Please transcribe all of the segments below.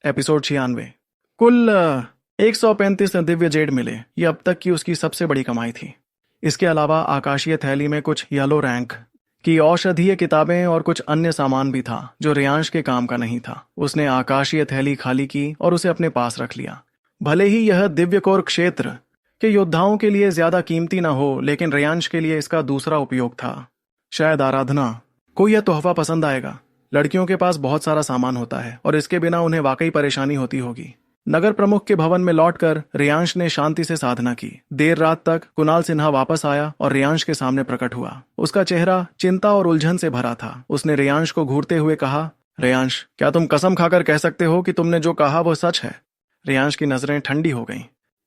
Episode 96। कुल 135 Divya Z मिले। ये अब तक की उसकी सबसे बड़ी कमाई थी। इसके अलावा आकाशीय थैली में कुछ येलो रैंक की औषधीय किताबें और कुछ अन्य सामान भी था जो रियांश के काम का नहीं था। उसने आकाशीय थैली खाली की और उसे अपने पास रख लिया। भले ही यह दिव्यकोर क्षेत्र के योद्धाओं के लिए ज्यादा कीमती न हो, लेकिन रियांश के लिए इसका दूसरा उपयोग था। शायद आराधना को यह तोहफा पसंद आएगा। लड़कियों के पास बहुत सारा सामान होता है और इसके बिना उन्हें वाकई परेशानी होती होगी। नगर प्रमुख के भवन में लौटकर रियांश ने शांति से साधना की। देर रात तक कुणाल सिन्हा वापस आया और रियांश के सामने प्रकट हुआ। उसका चेहरा चिंता और उलझन से भरा था। उसने रियांश को घूरते हुए कहा, रियांश, क्या तुम कसम खाकर कह सकते हो कि तुमने जो कहा वो सच है? रियांश की नजरें ठंडी हो गईं।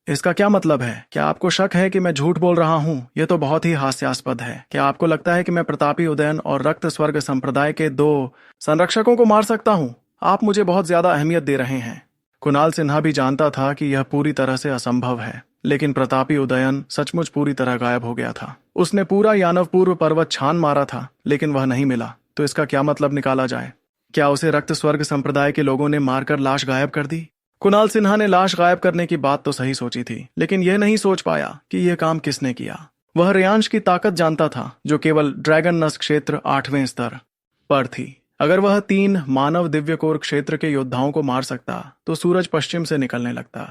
इसका क्या मतलब है? क्या आपको शक है कि मैं झूठ बोल रहा हूं? यह तो बहुत ही हास्यास्पद है। क्या आपको लगता है कि मैं प्रतापी उदयन और रक्त स्वर्ग संप्रदाय के 2 संरक्षकों को मार सकता हूं? आप मुझे बहुत ज्यादा अहमियत दे रहे हैं। कुणाल सिन्हा भी जानता था कि यह पूरी तरह से असंभव है, लेकिन प्रतापी उदयन सचमुच पूरी तरह गायब हो गया था। उसने पूरा यानव पूर्व पर्वत छान मारा था, लेकिन वह नहीं मिला। तो इसका क्या मतलब निकाला जाए? क्या उसे रक्त स्वर्ग संप्रदाय के लोगों ने मारकर लाश गायब कर दी? कुणाल सिन्हा ने लाश गायब करने की बात तो सही सोची थी, लेकिन यह नहीं सोच पाया कि यह काम किसने किया। वह रियांश की ताकत जानता था, जो केवल ड्रैगन नस क्षेत्र 8वें स्तर पर थी। अगर वह 3 मानव दिव्यकोर क्षेत्र के योद्धाओं को मार सकता तो सूरज पश्चिम से निकलने लगता।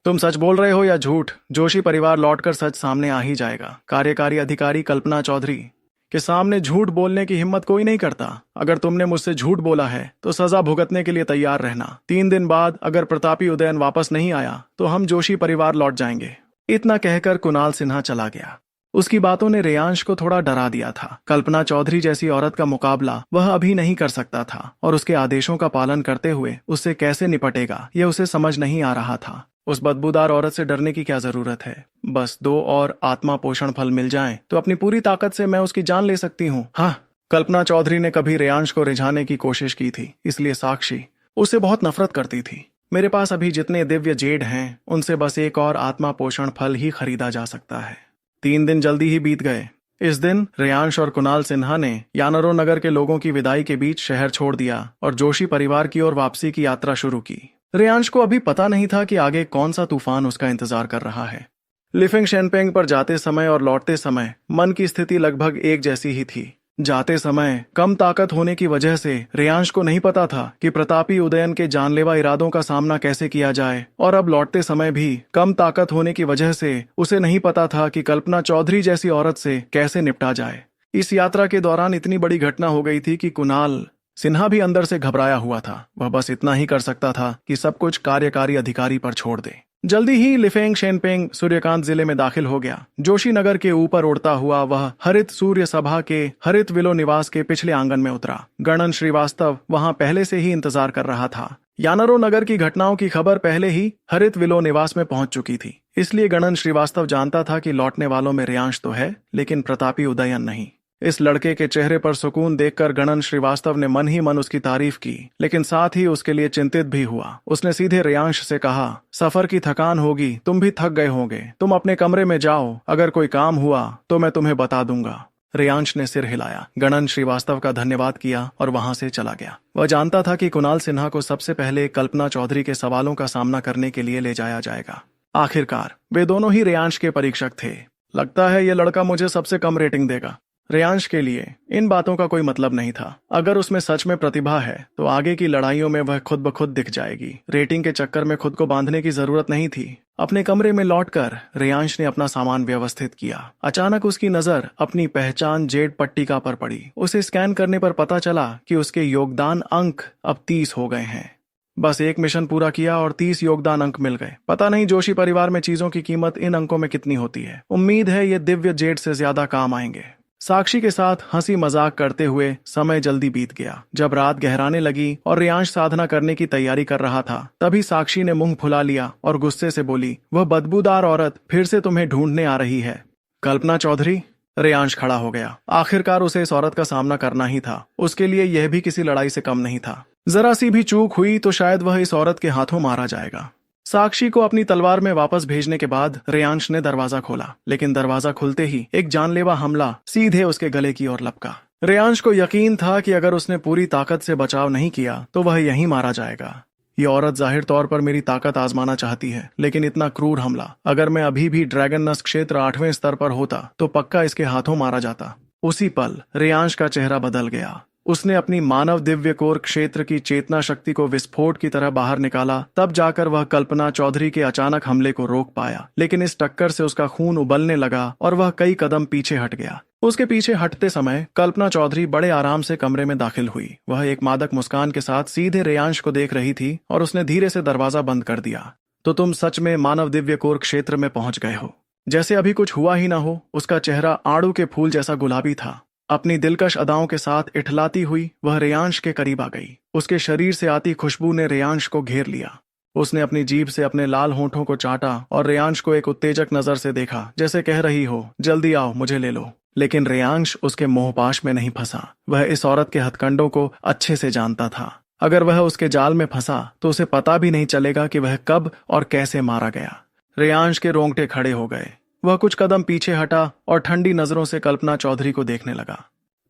तुम सच बोल रहे हो या झूठ? जोशी परिवार लौटकर सच सामने आ ही जाएगा। कार्यकारी अधिकारी कल्पना चौधरी के सामने झूठ बोलने की हिम्मत कोई नहीं करता। अगर तुमने मुझसे झूठ बोला है तो सजा भुगतने के लिए तैयार रहना। 3 दिन बाद अगर प्रतापी उदयन वापस नहीं आया तो हम जोशी परिवार लौट जाएंगे। इतना कहकर कुणाल सिन्हा चला गया। उसकी बातों ने रियांश को थोड़ा डरा दिया था। कल्पना चौधरी जैसी औरत का मुकाबला वह अभी नहीं कर सकता था और उसके आदेशों का पालन करते हुए उससे कैसे निपटेगा यह उसे समझ नहीं आ रहा था। उस बदबूदार औरत से डरने की क्या जरूरत है? बस 2 और आत्मा पोषण फल मिल जाएं तो अपनी पूरी ताकत से मैं उसकी जान ले सकती हूँ। हाँ, कल्पना चौधरी ने कभी रियांश को रिझाने की कोशिश की थी, इसलिए साक्षी उससे बहुत नफरत करती थी। मेरे पास अभी जितने दिव्य जेड हैं उनसे बस 1 और आत्मा पोषण फल ही खरीदा जा सकता है। 3 दिन जल्दी ही बीत गए। इस दिन रियांश और कुणाल सिन्हा ने यानरो नगर के लोगों की विदाई के बीच शहर छोड़ दिया और जोशी परिवार की ओर वापसी की यात्रा शुरू की। रियांश को अभी पता नहीं था कि आगे कौन सा तूफान उसका इंतजार कर रहा है। लिफिंग शेनपेंग पर जाते समय और लौटते समय मन की स्थिति लगभग एक जैसी ही थी। जाते समय कम ताकत होने की वजह से रियांश को नहीं पता था कि प्रतापी उदयन के जानलेवा इरादों का सामना कैसे किया जाए, और अब लौटते समय भी कम ताकत होने की वजह से उसे नहीं पता था कि कल्पना चौधरी जैसी औरत से कैसे निपटा जाए। इस यात्रा के दौरान इतनी बड़ी घटना हो गई थी कि कुणाल सिन्हा भी अंदर से घबराया हुआ था। वह बस इतना ही कर सकता था कि सब कुछ कार्यकारी अधिकारी पर छोड़ दे। जल्दी ही लिफेंग शेनपेंग सूर्यकांत जिले में दाखिल हो गया। जोशी नगर के ऊपर उड़ता हुआ वह हरित सूर्य सभा के हरित विलो निवास के पिछले आंगन में उतरा। गणन श्रीवास्तव वहां पहले से ही इंतजार कर रहा था। यानरो नगर की घटनाओं की खबर पहले ही हरित विलो निवास में पहुंच चुकी थी, इसलिए गणन श्रीवास्तव जानता था कि लौटने वालों में रियांश तो है, लेकिन प्रतापी उदयन नहीं। इस लड़के के चेहरे पर सुकून देखकर गणन श्रीवास्तव ने मन ही मन उसकी तारीफ की, लेकिन साथ ही उसके लिए चिंतित भी हुआ। उसने सीधे रियांश से कहा, सफर की थकान होगी, तुम भी थक गए होंगे, तुम अपने कमरे में जाओ, अगर कोई काम हुआ तो मैं तुम्हें बता दूंगा। रियांश ने सिर हिलाया, गणन श्रीवास्तव का धन्यवाद किया और वहां से चला गया। वह जानता था कि कुणाल सिन्हा को सबसे पहले कल्पना चौधरी के सवालों का सामना करने के लिए ले जाया जाएगा। आखिरकार वे दोनों ही रियांश के परीक्षक थे। लगता है ये लड़का मुझे सबसे कम रेटिंग देगा। रियांश के लिए इन बातों का कोई मतलब नहीं था। अगर उसमें सच में प्रतिभा है तो आगे की लड़ाइयों में वह खुद ब खुद दिख जाएगी। रेटिंग के चक्कर में खुद को बांधने की जरूरत नहीं थी। अपने कमरे में लौटकर रियांश ने अपना सामान व्यवस्थित किया। अचानक उसकी नजर अपनी पहचान जेड पट्टिका पर पड़ी। उसे स्कैन करने पर पता चला कि उसके योगदान अंक अब 30 हो गए हैं। बस एक मिशन पूरा किया और 30 योगदान अंक मिल गए। पता नहीं जोशी परिवार में चीजों की कीमत इन अंकों में कितनी होती है। उम्मीद है ये दिव्य जेड से ज्यादा काम आएंगे। साक्षी के साथ हंसी मजाक करते हुए समय जल्दी बीत गया। जब रात गहराने लगी और रियांश साधना करने की तैयारी कर रहा था, तभी साक्षी ने मुंह फुला लिया और गुस्से से बोली, वह बदबूदार औरत फिर से तुम्हें ढूंढने आ रही है। कल्पना चौधरी? रियांश खड़ा हो गया। आखिरकार उसे इस औरत का सामना करना ही था। उसके लिए यह भी किसी लड़ाई से कम नहीं था। जरा सी भी चूक हुई तो शायद वह इस औरत के हाथों मारा जाएगा। साक्षी को अपनी तलवार में वापस भेजने के बाद रियांश ने दरवाजा खोला, लेकिन दरवाजा खुलते ही एक जानलेवा हमला सीधे उसके गले की ओर लपका। रियांश को यकीन था कि अगर उसने पूरी ताकत से बचाव नहीं किया तो वह यहीं मारा जाएगा। ये औरत जाहिर तौर पर मेरी ताकत आजमाना चाहती है, लेकिन इतना क्रूर हमला। अगर मैं अभी भी ड्रैगन नस्क क्षेत्र 8वें स्तर पर होता तो पक्का इसके हाथों मारा जाता। उसी पल रेयांश का चेहरा बदल गया। उसने अपनी मानव दिव्य कोर क्षेत्र की चेतना शक्ति को विस्फोट की तरह बाहर निकाला। तब जाकर वह कल्पना चौधरी के अचानक हमले को रोक पाया, लेकिन इस टक्कर से उसका खून उबलने लगा और वह कई कदम पीछे हट गया। उसके पीछे हटते समय कल्पना चौधरी बड़े आराम से कमरे में दाखिल हुई। वह एक मादक मुस्कान के साथ सीधे रेयांश को देख रही थी और उसने धीरे से दरवाजा बंद कर दिया। तो तुम सच में मानव दिव्य कोर क्षेत्र में पहुंच गए हो। जैसे अभी कुछ हुआ ही ना हो, उसका चेहरा आड़ू के फूल जैसा गुलाबी था। अपनी दिलकश अदाओं के साथ इठलाती हुई वह रेयांश के करीब आ गई। उसके शरीर से आती खुशबू ने रेयांश को घेर लिया। उसने अपनी जीभ से अपने लाल होठों को चाटा और रेयांश को एक उत्तेजक नजर से देखा, जैसे कह रही हो, जल्दी आओ, मुझे ले लो। लेकिन रेयांश उसके मोहपाश में नहीं फंसा। वह इस औरत के हथकंडों को अच्छे से जानता था। अगर वह उसके जाल में फंसा तो उसे पता भी नहीं चलेगा कि वह कब और कैसे मारा गया। रेयांश के रोंगटे खड़े हो गए। वह कुछ कदम पीछे हटा और ठंडी नजरों से कल्पना चौधरी को देखने लगा।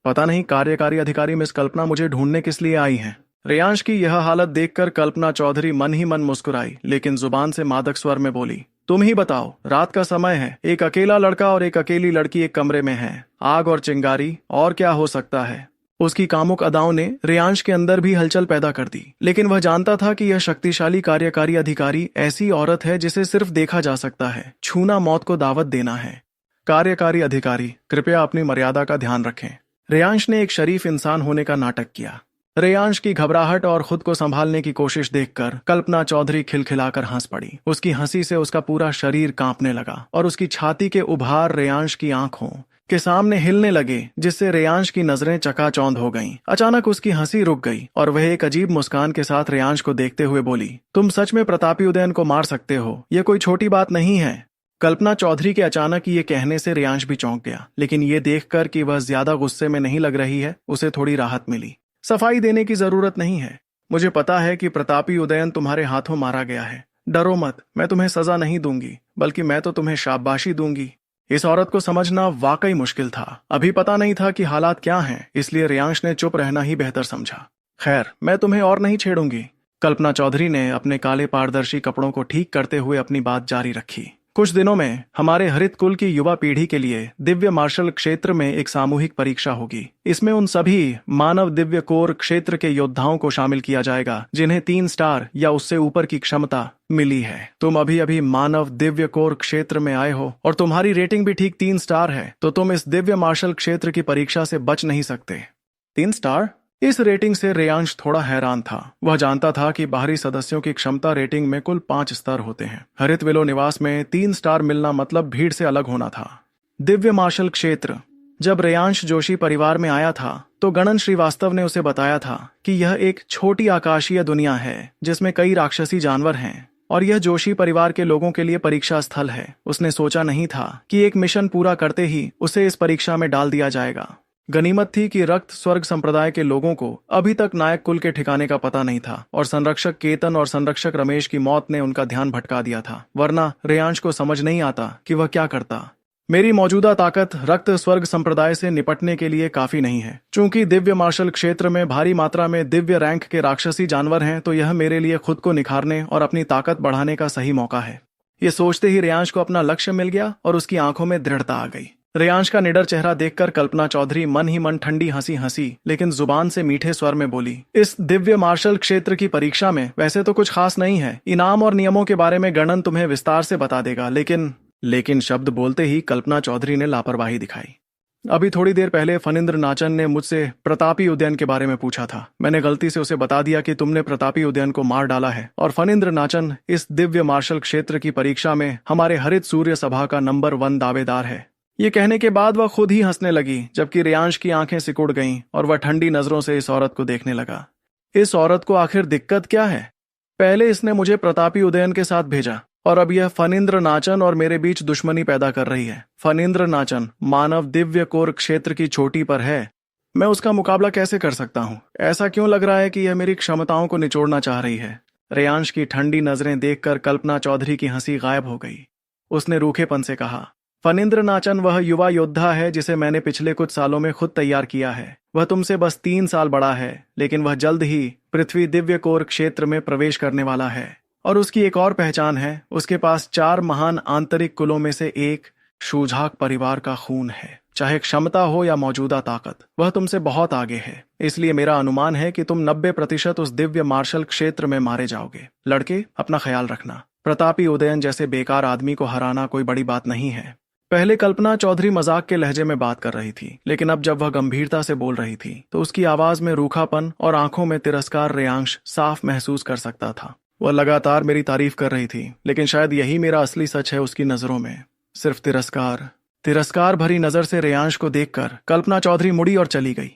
पता नहीं कार्यकारी अधिकारी मिस कल्पना मुझे ढूंढने किस लिए आई हैं। रेयांश की यह हालत देखकर कल्पना चौधरी मन ही मन मुस्कुराई, लेकिन जुबान से मादक स्वर में बोली, तुम ही बताओ, रात का समय है, एक अकेला लड़का और एक अकेली लड़की एक कमरे में है, आग और चिंगारी, और क्या हो सकता है। उसकी कामुक अदाओं ने रेयांश के अंदर भी हलचल पैदा कर दी, लेकिन वह जानता था कि यह शक्तिशाली कार्यकारी अधिकारी ऐसी औरत है जिसे सिर्फ देखा जा सकता है, छूना मौत को दावत देना है। कार्यकारी अधिकारी, कृपया अपनी मर्यादा का ध्यान रखें। रेयांश ने एक शरीफ इंसान होने का नाटक किया। रेयांश की घबराहट और खुद को संभालने की कोशिश देखकर कल्पना चौधरी खिलखिलाकर हंस पड़ी। उसकी हंसी से उसका पूरा शरीर कांपने लगा और उसकी छाती के उभार रेयांश की आंखों के सामने हिलने लगे, जिससे रेयांश की नजरें चकाचौंध हो गईं। अचानक उसकी हंसी रुक गई और वह एक अजीब मुस्कान के साथ रेयांश को देखते हुए बोली, तुम सच में प्रतापी उदयन को मार सकते हो, यह कोई छोटी बात नहीं है। कल्पना चौधरी के अचानक ये कहने से रेयांश भी चौंक गया, लेकिन ये देखकर कि वह ज्यादा गुस्से में नहीं लग रही है, उसे थोड़ी राहत मिली। सफाई देने की जरूरत नहीं है, मुझे पता है कि प्रतापी उदयन तुम्हारे हाथों मारा गया है। डरो मत, मैं तुम्हें सजा नहीं दूंगी, बल्कि मैं तो तुम्हें शाबाशी दूंगी। इस औरत को समझना वाकई मुश्किल था। अभी पता नहीं था कि हालात क्या हैं, इसलिए रेयांश ने चुप रहना ही बेहतर समझा। खैर, मैं तुम्हें और नहीं छेड़ूंगी। कल्पना चौधरी ने अपने काले पारदर्शी कपड़ों को ठीक करते हुए अपनी बात जारी रखी। कुछ दिनों में हमारे हरित कुल की युवा पीढ़ी के लिए दिव्य मार्शल क्षेत्र में एक सामूहिक परीक्षा होगी। इसमें उन सभी मानव दिव्य कोर क्षेत्र के योद्धाओं को शामिल किया जाएगा जिन्हें 3 स्टार या उससे ऊपर की क्षमता मिली है। तुम अभी अभी मानव दिव्य कोर क्षेत्र में आए हो और तुम्हारी रेटिंग भी ठीक 3 स्टार है, तो तुम इस दिव्य मार्शल क्षेत्र की परीक्षा से बच नहीं सकते। 3 स्टार? इस रेटिंग से रेयांश थोड़ा हैरान था। वह जानता था कि बाहरी सदस्यों की क्षमता रेटिंग में कुल 5 स्तर होते हैं। हरित विलो निवास में 3 स्टार मिलना मतलब भीड़ से अलग होना था। दिव्य मार्शल क्षेत्र। जब रेयांश जोशी परिवार में आया था तो गणन श्रीवास्तव ने उसे बताया था कि यह एक छोटी आकाशीय दुनिया है जिसमें कई राक्षसी जानवर हैं और यह जोशी परिवार के लोगों के लिए परीक्षा स्थल है। उसने सोचा नहीं था कि एक मिशन पूरा करते ही उसे इस परीक्षा में डाल दिया जाएगा। गनीमत थी कि रक्त स्वर्ग संप्रदाय के लोगों को अभी तक नायक कुल के ठिकाने का पता नहीं था और संरक्षक केतन और संरक्षक रमेश की मौत ने उनका ध्यान भटका दिया था, वरना रेयांश को समझ नहीं आता कि वह क्या करता। मेरी मौजूदा ताकत रक्त स्वर्ग संप्रदाय से निपटने के लिए काफी नहीं है। चूंकि दिव्य मार्शल क्षेत्र में भारी मात्रा में दिव्य रैंक के राक्षसी जानवर हैं, तो यह मेरे लिए खुद को निखारने और अपनी ताकत बढ़ाने का सही मौका है। ये सोचते ही रेयांश को अपना लक्ष्य मिल गया और उसकी आंखों में दृढ़ता आ गई। रेयांश का निडर चेहरा देखकर कल्पना चौधरी मन ही मन ठंडी हंसी हंसी, लेकिन जुबान से मीठे स्वर में बोली, इस दिव्य मार्शल क्षेत्र की परीक्षा में वैसे तो कुछ खास नहीं है। इनाम और नियमों के बारे में गणन तुम्हें विस्तार से बता देगा, लेकिन शब्द बोलते ही कल्पना चौधरी ने लापरवाही दिखाई। अभी थोड़ी देर पहले फणींद्र नाचन ने मुझसे प्रतापी उदयन के बारे में पूछा था। मैंने गलती से उसे बता दिया कि तुमने प्रतापी उदयन को मार डाला है और फणींद्र नाचन इस दिव्य मार्शल क्षेत्र की परीक्षा में हमारे हरित सूर्य सभा का नंबर 1 दावेदार है। ये कहने के बाद वह खुद ही हंसने लगी, जबकि रेयांश की आंखें सिकुड़ गईं और वह ठंडी नजरों से इस औरत को देखने लगा। इस औरत को आखिर दिक्कत क्या है? पहले इसने मुझे प्रतापी उदयन के साथ भेजा और अब यह फणींद्र नाचन और मेरे बीच दुश्मनी पैदा कर रही है। फणींद्र नाचन मानव दिव्य कोर क्षेत्र की चोटी पर है। मैं उसका मुकाबला कैसे कर सकता हूँ? ऐसा क्यों लग रहा है कि यह मेरी क्षमताओं को निचोड़ना चाह रही है? रेयांश की ठंडी नजरें देखकर कल्पना चौधरी की हंसी गायब हो गई। उसने रूखेपन से कहा, फणींद्र नाचन वह युवा योद्धा है जिसे मैंने पिछले कुछ सालों में खुद तैयार किया है। वह तुमसे बस 3 साल बड़ा है, लेकिन वह जल्द ही पृथ्वी दिव्य कोर क्षेत्र में प्रवेश करने वाला है। और उसकी एक और पहचान है, उसके पास 4 महान आंतरिक कुलों में से एक शूझाक परिवार का खून है। चाहे क्षमता हो या मौजूदा ताकत, वह तुमसे बहुत आगे है। इसलिए मेरा अनुमान है कि तुम 90% उस दिव्य मार्शल क्षेत्र में मारे जाओगे। लड़के, अपना ख्याल रखना। प्रतापी उदयन जैसे बेकार आदमी को हराना कोई बड़ी बात नहीं है। पहले कल्पना चौधरी मजाक के लहजे में बात कर रही थी, लेकिन अब जब वह गंभीरता से बोल रही थी तो उसकी आवाज में रूखापन और आंखों में तिरस्कार रेयांश साफ महसूस कर सकता था। वह लगातार मेरी तारीफ कर रही थी, लेकिन शायद यही मेरा असली सच है उसकी नजरों में। सिर्फ तिरस्कार भरी नजर से रेयांश को देखकर कल्पना चौधरी मुड़ी और चली गई।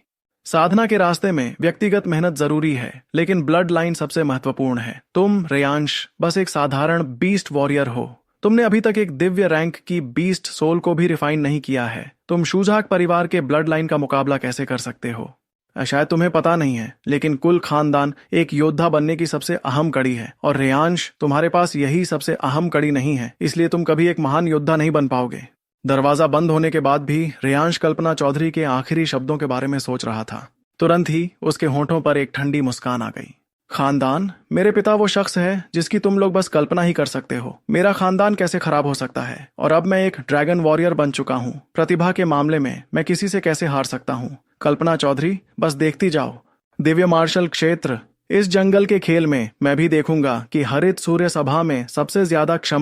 साधना के रास्ते में व्यक्तिगत मेहनत जरूरी है, लेकिन ब्लड लाइन सबसे महत्वपूर्ण है। तुम रेयांश बस एक साधारण बीस्ट वॉरियर हो। तुमने अभी तक एक दिव्य रैंक की बीस्ट सोल को भी रिफाइन नहीं किया है। तुम शूझाक परिवार के ब्लड लाइन का मुकाबला कैसे कर सकते हो? शायद तुम्हें पता नहीं है, लेकिन कुल खानदान एक योद्धा बनने की सबसे अहम कड़ी है, और रेयांश, तुम्हारे पास यही सबसे अहम कड़ी नहीं है, इसलिए तुम कभी एक महान योद्धा नहीं बन पाओगे। दरवाजा बंद होने के बाद भी रेयांश कल्पना चौधरी के आखिरी शब्दों के बारे में सोच रहा था। तुरंत ही उसके होठों पर एक ठंडी मुस्कान आ गई। खानदान? मेरे पिता वो शख्स है जिसकी तुम लोग बस कल्पना ही कर सकते हो। मेरा खानदान कैसे खराब हो सकता है? और अब मैं एक ड्रैगन वॉरियर बन चुका हूँ। प्रतिभा के मामले में मैं किसी से कैसे हार सकता हूँ? कल्पना चौधरी, बस देखती जाओ। दिव्य मार्शल क्षेत्र, इस जंगल के खेल में मैं भी देखूंगा कि हरित सूर्य सभा में सबसे ज्यादा क्षमता